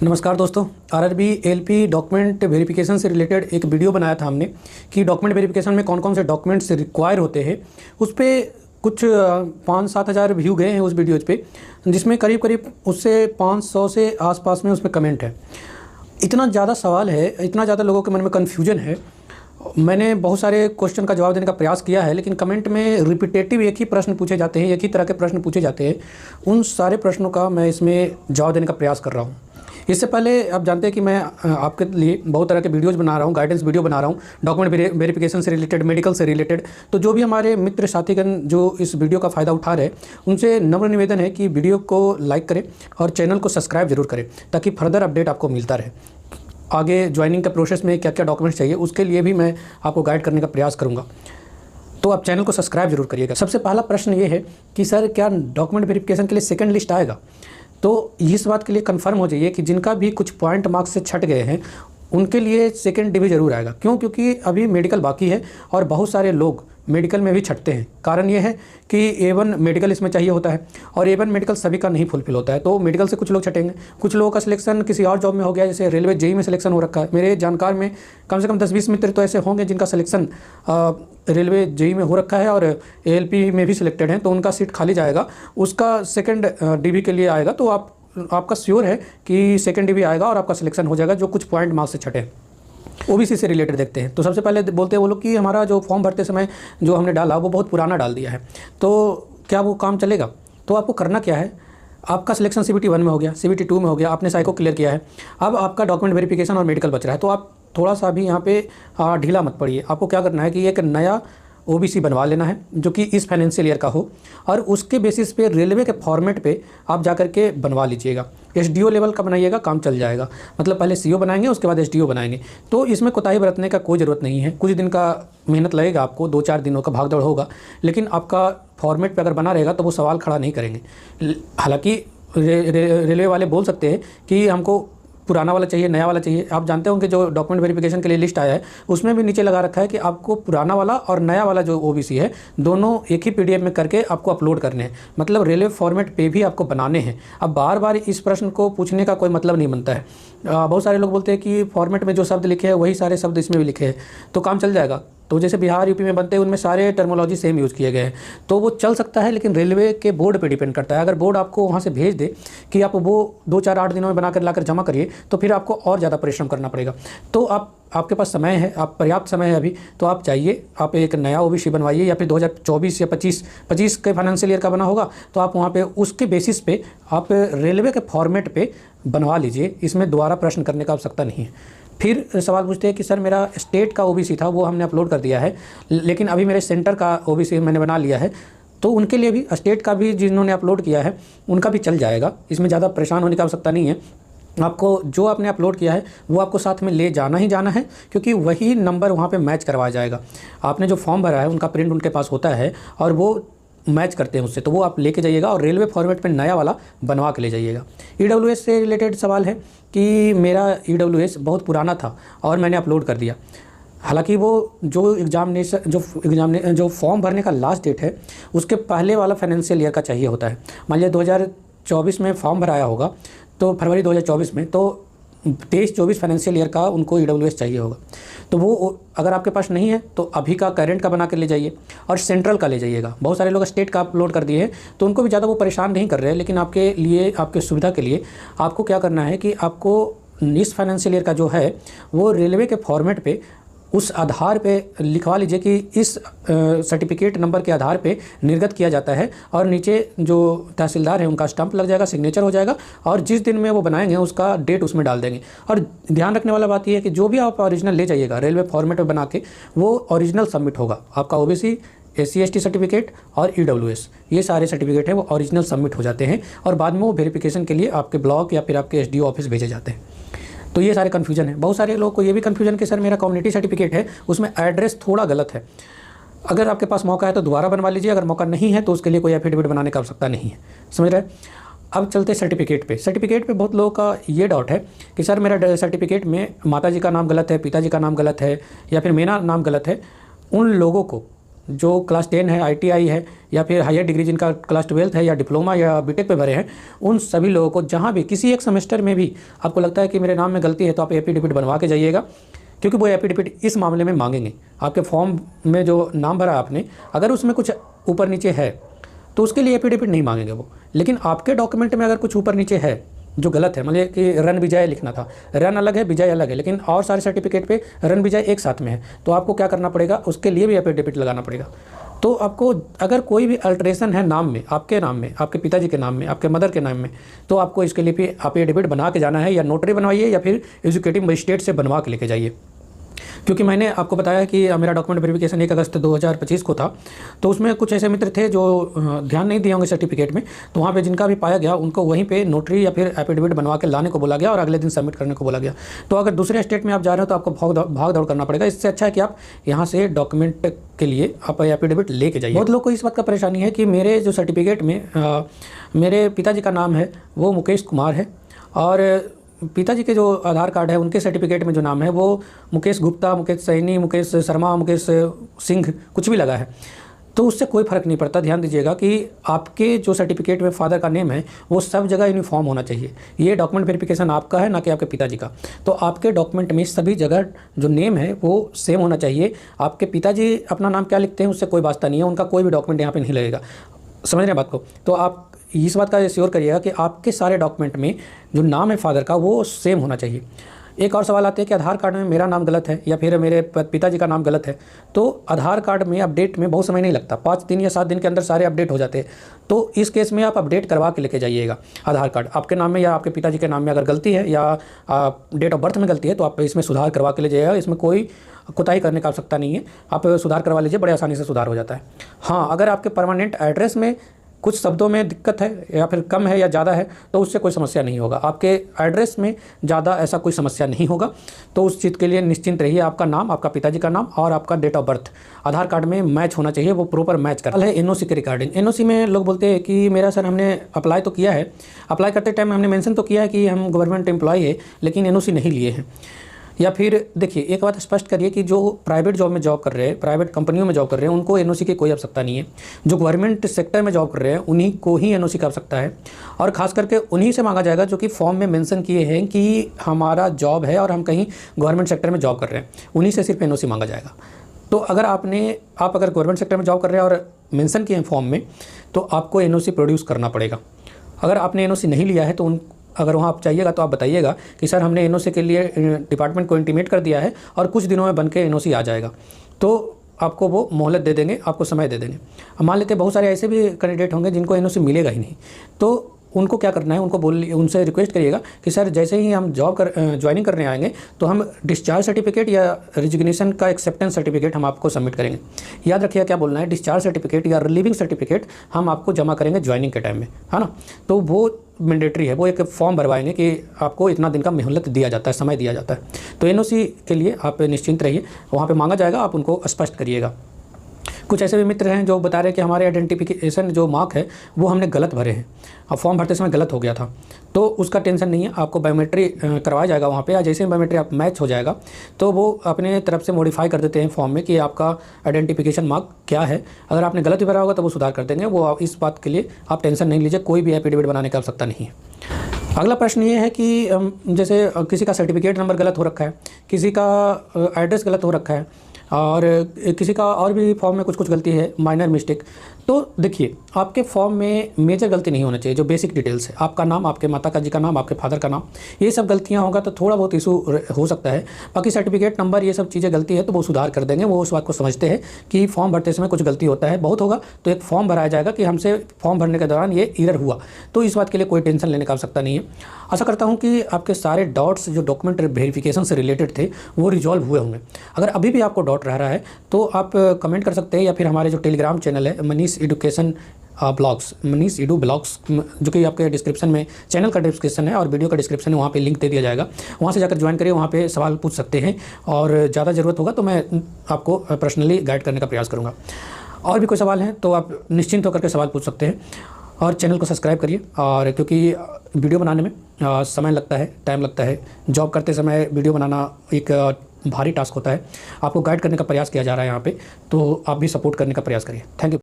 नमस्कार दोस्तों, RRB LP document verification से रिलेटेड एक वीडियो बनाया था हमने कि डॉक्यूमेंट वेरिफिकेशन में कौन कौन से डॉक्यूमेंट्स रिक्वायर होते हैं। उस पर कुछ 5-7 हज़ार व्यू गए हैं उस वीडियो पे, जिसमें करीब करीब उससे 500 से आसपास में उसमें कमेंट है। इतना ज़्यादा सवाल है, इतना ज़्यादा लोगों के मन में कन्फ्यूजन है। मैंने बहुत सारे क्वेश्चन का जवाब देने का प्रयास किया है, लेकिन कमेंट में रिपीटेटिव एक ही प्रश्न पूछे जाते हैं, एक ही तरह के प्रश्न पूछे जाते हैं। उन सारे प्रश्नों का मैं इसमें जवाब देने का प्रयास कर रहा हूँ। इससे पहले आप जानते हैं कि मैं आपके लिए बहुत तरह के वीडियोज़ बना रहा हूँ, गाइडेंस वीडियो बना रहा हूँ, डॉक्यूमेंट वेरिफिकेशन से रिलेटेड, मेडिकल से रिलेटेड। तो जो भी हमारे मित्र साथीगण जो इस वीडियो का फ़ायदा उठा रहे हैं, उनसे नम्र निवेदन है कि वीडियो को लाइक करें और चैनल को सब्सक्राइब जरूर करें, ताकि फर्दर अपडेट आपको मिलता रहे। आगे ज्वाइनिंग का प्रोसेस में क्या क्या डॉक्यूमेंट्स चाहिए, उसके लिए भी मैं आपको गाइड करने का प्रयास करूँगा। तो आप चैनल को सब्सक्राइब जरूर करिएगा। सबसे पहला प्रश्न ये है कि सर, क्या डॉक्यूमेंट वेरिफिकेशन के लिए सेकंड लिस्ट आएगा? तो इस बात के लिए कंफर्म हो जाइए कि जिनका भी कुछ पॉइंट मार्क्स से छट गए हैं, उनके लिए सेकंड डिवी जरूर आएगा। क्यों? क्योंकि अभी मेडिकल बाकी है और बहुत सारे लोग मेडिकल में भी छटते हैं। कारण ये है कि A1 मेडिकल इसमें चाहिए होता है और A1 मेडिकल सभी का नहीं फुलफिल होता है। तो मेडिकल से कुछ लोग छटेंगे, कुछ लोगों का सिलेक्शन किसी और जॉब में हो गया, जैसे रेलवे जेई में सिलेक्शन हो रखा है। मेरे जानकार में कम से कम 10-20 मित्र तो ऐसे होंगे जिनका सिलेक्शन रेलवे जेई में हो रखा है और ALP में भी सिलेक्टेड हैं, तो उनका सीट खाली जाएगा, उसका सेकेंड डिवी के लिए आएगा। तो आपका श्योर है कि सेकेंड डिवी आएगा और आपका सिलेक्शन हो जाएगा, जो कुछ पॉइंट मार्क्स से छटे। ओबीसी से रिलेटेड देखते हैं। तो सबसे पहले बोलते हैं वो लोग कि हमारा जो फॉर्म भरते समय जो हमने डाला वो बहुत पुराना डाल दिया है, तो क्या वो काम चलेगा? तो आपको करना क्या है, आपका सिलेक्शन CBT 1 में हो गया, CBT 2 में हो गया, आपने साइको क्लियर किया है, अब आपका डॉक्यूमेंट वेरिफिकेशन और मेडिकल बच रहा है। तो आप थोड़ा सा भी यहाँ पे ढीला मत पड़िए। आपको क्या करना है कि एक नया OBC बनवा लेना है जो कि इस फाइनेंशियल ईयर का हो, और उसके बेसिस पे रेलवे के फॉर्मेट पे आप जाकर के बनवा लीजिएगा। SDO लेवल का बनाइएगा, काम चल जाएगा। मतलब पहले CO बनाएंगे, उसके बाद SDO बनाएंगे। तो इसमें कोताही बरतने का कोई ज़रूरत नहीं है। कुछ दिन का मेहनत लगेगा आपको, 2-4 दिनों का भागदौड़ होगा, लेकिन आपका फॉर्मेट पे अगर बना रहेगा तो वो सवाल खड़ा नहीं करेंगे। हालांकि रेलवे वाले बोल सकते हैं कि हमको पुराना वाला चाहिए, नया वाला चाहिए। आप जानते होंगे जो डॉक्यूमेंट वेरिफिकेशन के लिए लिस्ट आया है, उसमें भी नीचे लगा रखा है कि आपको पुराना वाला और नया वाला जो OBC है, दोनों एक ही PDF में करके आपको अपलोड करने हैं। मतलब रेलवे फॉर्मेट पे भी आपको बनाने हैं। अब बार बार इस प्रश्न को पूछने का कोई मतलब नहीं बनता है। बहुत सारे लोग बोलते हैं कि फॉर्मेट में जो शब्द लिखे हैं वही सारे शब्द इसमें भी लिखे हैं, तो काम चल जाएगा। तो जैसे बिहार UP में बनते हैं, उनमें सारे टर्मोलॉजी सेम यूज़ किए गए हैं, तो वो चल सकता है। लेकिन रेलवे के बोर्ड पे डिपेंड करता है। अगर बोर्ड आपको वहाँ से भेज दे कि आप वो 2-4-8 दिनों में बनाकर लाकर जमा करिए, तो फिर आपको और ज़्यादा परिश्रम करना पड़ेगा। तो आपके पास समय है, आप पर्याप्त समय है अभी, तो आप चाहिए, आप एक नया OBC बनवाइए, या फिर 2024 या 25 के फाइनेंशियल ईयर का बना होगा तो आप वहाँ पे उसके बेसिस पे आप रेलवे के फॉर्मेट पे बनवा लीजिए। इसमें दोबारा प्रश्न करने का आवश्यकता नहीं है। फिर सवाल पूछते हैं कि सर, मेरा स्टेट का OBC था, वो हमने अपलोड कर दिया है, लेकिन अभी मेरे सेंटर का OBC मैंने बना लिया है। तो उनके लिए भी, स्टेट का भी जिन्होंने अपलोड किया है उनका भी चल जाएगा। इसमें ज़्यादा परेशान होने की आवश्यकता नहीं है। आपको जो आपने अपलोड किया है वो आपको साथ में ले जाना ही जाना है, क्योंकि वही नंबर वहाँ पे मैच करवाया जाएगा। आपने जो फॉर्म भरा है उनका प्रिंट उनके पास होता है और वो मैच करते हैं उससे, तो वो आप लेके जाइएगा और रेलवे फॉर्मेट पे नया वाला बनवा के ले जाइएगा। EWS से रिलेटेड सवाल है कि मेरा EWS बहुत पुराना था और मैंने अपलोड कर दिया। हालांकि वो जो फॉर्म भरने का लास्ट डेट है उसके पहले वाला फाइनेंशियल ईयर का चाहिए होता है। मान लीजिए 2024 में फॉर्म भराया होगा, तो फरवरी 2024 में, तो 23-24 फाइनेंशियल ईयर का उनको EWS चाहिए होगा। तो वो अगर आपके पास नहीं है तो अभी का करंट का बना कर ले जाइए और सेंट्रल का ले जाइएगा। बहुत सारे लोग स्टेट का अपलोड कर दिए हैं, तो उनको भी ज़्यादा वो परेशान नहीं कर रहे हैं। लेकिन आपके लिए, आपके सुविधा के लिए आपको क्या करना है कि आपको इस फाइनेंशियल ईयर का जो है वो रेलवे के फॉर्मेट पे उस आधार पे लिखवा लीजिए कि इस सर्टिफिकेट नंबर के आधार पे निर्गत किया जाता है, और नीचे जो तहसीलदार है उनका स्टंप लग जाएगा, सिग्नेचर हो जाएगा, और जिस दिन में वो बनाएंगे उसका डेट उसमें डाल देंगे। और ध्यान रखने वाला बात यह है कि जो भी आप ओरिजिनल ले जाइएगा रेलवे फॉर्मेट में बना के, वो ओरिजिनल सबमिट होगा। आपका OBC, SC/ST सर्टिफिकेट और EWS, ये सारे सर्टिफिकेट हैं वो ओरिजिनल सबमिट हो जाते हैं और बाद में वो वेरिफिकेशन के लिए आपके ब्लॉक या फिर आपके SDO ऑफिस भेजे जाते हैं। तो ये सारे कन्फ्यूजन है। बहुत सारे लोगों को ये भी कन्फ्यूजन कि सर, मेरा कम्युनिटी सर्टिफिकेट है, उसमें एड्रेस थोड़ा गलत है। अगर आपके पास मौका है तो दोबारा बनवा लीजिए, अगर मौका नहीं है तो उसके लिए कोई एफिडेविट बनाने का आवश्यकता नहीं है। समझ रहे हैं? अब चलते सर्टिफिकेट पे। सर्टिफिकेट पे बहुत लोगों का ये डाउट है कि सर, मेरा सर्टिफिकेट में माताजी का नाम गलत है, पिताजी का नाम गलत है, या फिर मेरा नाम गलत है। उन लोगों को जो क्लास 10 है, ITI है, या फिर हायर डिग्री जिनका क्लास 12 है या डिप्लोमा या बीटेक पे भरे हैं, उन सभी लोगों को जहाँ भी किसी एक सेमेस्टर में भी आपको लगता है कि मेरे नाम में गलती है, तो आप एफिडेविट बनवा के जाइएगा, क्योंकि वो एफिडेविट इस मामले में मांगेंगे। आपके फॉर्म में जो नाम भरा आपने, अगर उसमें कुछ ऊपर नीचे है तो उसके लिए एफिडेविट नहीं मांगेंगे वो। लेकिन आपके डॉक्यूमेंट में अगर कुछ ऊपर नीचे है जो गलत है, मतलब कि रन विजय लिखना था, रन अलग है, विजय अलग है, लेकिन और सारे सर्टिफिकेट पे रन विजय एक साथ में है, तो आपको क्या करना पड़ेगा, उसके लिए भी एफिडेविट लगाना पड़ेगा। तो आपको अगर कोई भी अल्ट्रेशन है नाम में, आपके नाम में, आपके पिताजी के नाम में, आपके मदर के नाम में, तो आपको इसके लिए भी एफिडेविट बना के जाना है, या नोटरी बनवाइए या फिर एग्जीक्यूटिव मजिस्ट्रेट से बनवा के लेके जाइए। क्योंकि मैंने आपको बताया कि मेरा डॉक्यूमेंट वेरिफिकेशन 1 अगस्त 2025 को था, तो उसमें कुछ ऐसे मित्र थे जो ध्यान नहीं दिए होंगे सर्टिफिकेट में, तो वहाँ पे जिनका भी पाया गया उनको वहीं पे नोटरी या फिर एफिडेविट बनवा के लाने को बोला गया और अगले दिन सबमिट करने को बोला गया। तो अगर दूसरे स्टेट में आप जा रहे हो तो आपको भाग दौड़ करना पड़ेगा। इससे अच्छा है कि आप यहाँ से डॉक्यूमेंट के लिए आप एफिडेविट लेके जाइए। बहुत लोग को इस बात का परेशानी है कि मेरे जो सर्टिफिकेट में मेरे पिताजी का नाम है वो मुकेश कुमार है, और पिताजी के जो आधार कार्ड है उनके सर्टिफिकेट में जो नाम है वो मुकेश गुप्ता, मुकेश सैनी, मुकेश शर्मा, मुकेश सिंह कुछ भी लगा है। तो उससे कोई फ़र्क नहीं पड़ता। ध्यान दीजिएगा कि आपके जो सर्टिफिकेट में फादर का नेम है वो सब जगह यूनिफॉर्म होना चाहिए। ये डॉक्यूमेंट वेरिफिकेशन आपका है, ना कि आपके पिताजी का। तो आपके डॉक्यूमेंट में सभी जगह जो नेम है वो सेम होना चाहिए। आपके पिताजी अपना नाम क्या लिखते हैं उससे कोई वास्ता नहीं है, उनका कोई भी डॉक्यूमेंट यहाँ पर नहीं लगेगा। समझ रहे हैं बात को? तो आप इस बात का श्योर करिएगा कि आपके सारे डॉक्यूमेंट में जो नाम है फादर का वो सेम होना चाहिए। एक और सवाल आते हैं कि आधार कार्ड में मेरा नाम गलत है या फिर मेरे पिताजी का नाम गलत है, तो आधार कार्ड में अपडेट में बहुत समय नहीं लगता, 5 दिन या 7 दिन के अंदर सारे अपडेट हो जाते हैं। तो इस केस में आप अपडेट करवा के लेके जाइएगा आधार कार्ड। आपके नाम में या आपके पिताजी के नाम में अगर गलती है या डेट ऑफ बर्थ में गलती है तो आप इसमें सुधार करवा के ले जाइएगा। इसमें कोई कोताही करने का आवश्यकता नहीं है, आप सुधार करवा लीजिए, बड़े आसानी से सुधार हो जाता है। हाँ, अगर आपके परमानेंट एड्रेस में कुछ शब्दों में दिक्कत है या फिर कम है या ज़्यादा है तो उससे कोई समस्या नहीं होगा। आपके एड्रेस में ज़्यादा ऐसा कोई समस्या नहीं होगा, तो उस चीज़ के लिए निश्चिंत रहिए। आपका नाम, आपका पिताजी का नाम और आपका date of birth Aadhaar card में मैच होना चाहिए, वो प्रॉपर मैच कर है। एनओसी के रिगार्डिंग, एनओसी में लोग बोलते हैं कि मेरा सर हमने अप्लाई तो किया है, अप्लाई करते टाइम हमने मेंशन तो किया है कि हम गवर्नमेंट एम्प्लॉय है, लेकिन एनओसी नहीं लिए हैं। या फिर देखिए, एक बात स्पष्ट करिए कि जो प्राइवेट जॉब में जॉब कर रहे हैं, प्राइवेट कंपनियों में जॉब कर रहे हैं, उनको एनओसी की कोई आवश्यकता नहीं है। जो गवर्नमेंट सेक्टर में जॉब कर रहे हैं उन्हीं को ही एनओसी की आवश्यकता है, और ख़ास करके उन्हीं से मांगा जाएगा जो कि फॉर्म में मेंशन किए हैं कि हमारा जॉब है और हम कहीं गवर्नमेंट सेक्टर में जॉब कर रहे हैं, उन्हीं से सिर्फ एनओसी मांगा जाएगा। तो अगर आप अगर गवर्नमेंट सेक्टर में जॉब कर रहे हैं और मेंशन किए हैं फॉर्म में, तो आपको एनओसी प्रोड्यूस करना पड़ेगा। अगर आपने एनओसी नहीं लिया है तो अगर वहाँ आप चाहिएगा तो आप बताइएगा कि सर हमने एनओसी के लिए डिपार्टमेंट को इंटीमेट कर दिया है और कुछ दिनों में बन के एनओसी आ जाएगा, तो आपको वो मोहलत दे देंगे, आपको समय दे देंगे। हम मान लेते हैं बहुत सारे ऐसे भी कैंडिडेट होंगे जिनको एनओसी मिलेगा ही नहीं, तो उनको क्या करना है, उनसे रिक्वेस्ट करिएगा कि सर जैसे ही हम ज्वाइनिंग करने आएंगे तो हम डिस्चार्ज सर्टिफिकेट या रेजिग्नेशन का एक्सेप्टेंस सर्टिफिकेट हम आपको सबमिट करेंगे। याद रखिएगा क्या बोलना है, डिस्चार्ज सर्टिफिकेट या रिलीविंग सर्टिफिकेट हम आपको जमा करेंगे ज्वाइनिंग के टाइम में, है ना। तो वो मैंडेटरी है, वो एक फॉर्म भरवाएंगे कि आपको इतना दिन का मोहलत दिया जाता है, समय दिया जाता है। तो एनओसी के लिए आप निश्चिंत रहिए, वहाँ पे मांगा जाएगा, आप उनको स्पष्ट करिएगा। कुछ ऐसे भी मित्र हैं जो बता रहे हैं कि हमारे आइडेंटिफिकेशन जो मार्क है वो हमने गलत भरे हैं, अब फॉर्म भरते समय गलत हो गया था, तो उसका टेंशन नहीं है, आपको बायोमेट्री करवाया जाएगा वहाँ पे। जैसे ही बायोमेट्री आप मैच हो जाएगा तो वो अपने तरफ से मॉडिफाई कर देते हैं फॉर्म में कि आपका आइडेंटिफिकेशन मार्क क्या है। अगर आपने गलत भी भरा होगा तो वो सुधार कर देंगे, वो इस बात के लिए आप टेंशन नहीं लीजिए, कोई भी एफिडेविट बनाने की आवश्यकता नहीं है। अगला प्रश्न ये है कि जैसे किसी का सर्टिफिकेट नंबर गलत हो रखा है, किसी का एड्रेस गलत हो रखा है, और किसी का और भी फॉर्म में कुछ गलती है, माइनर मिस्टेक। तो देखिए, आपके फॉर्म में मेजर गलती नहीं होना चाहिए। जो बेसिक डिटेल्स है, आपका नाम, आपके माता जी का नाम, आपके फादर का नाम, ये सब गलतियां होगा तो थोड़ा बहुत इशू हो सकता है। बाकी सर्टिफिकेट नंबर ये सब चीज़ें गलती है तो वो सुधार कर देंगे, वो उस बात को समझते हैं कि फॉर्म भरते समय कुछ गलती होता है, बहुत होगा तो एक फॉर्म भराया जाएगा कि हमसे फॉर्म भरने के दौरान ये एरर हुआ, तो इस बात के लिए कोई टेंशन लेने का आवश्यकता नहीं है। आशा करता हूँ कि आपके सारे डाउट्स जो डॉक्यूमेंट वेरिफिकेशन से रिलेटेड थे वो रिजॉल्व हुए होंगे। अगर अभी भी आपको डाउट रह रहा है तो आप कमेंट कर सकते हैं, या फिर हमारे जो टेलीग्राम चैनल है Manish education blogs, Manish edu blogs, जो कि आपके डिस्क्रिप्शन में चैनल का डिस्क्रिप्शन है और वीडियो का डिस्क्रिप्शन है, वहाँ पे लिंक दे दिया जाएगा, वहाँ से जाकर ज्वाइन करिए, वहाँ पे सवाल पूछ सकते हैं, और ज़्यादा ज़रूरत होगा तो मैं आपको पर्सनली गाइड करने का प्रयास करूँगा। और भी कोई सवाल हैं तो आप निश्चिंत होकर के सवाल पूछ सकते हैं, और चैनल को सब्सक्राइब करिए। और क्योंकि वीडियो बनाने में समय लगता है, टाइम लगता है, जॉब करते समय वीडियो बनाना एक भारी टास्क होता है। आपको गाइड करने का प्रयास किया जा रहा है यहाँ पे, तो आप भी सपोर्ट करने का प्रयास करिए। Thank you.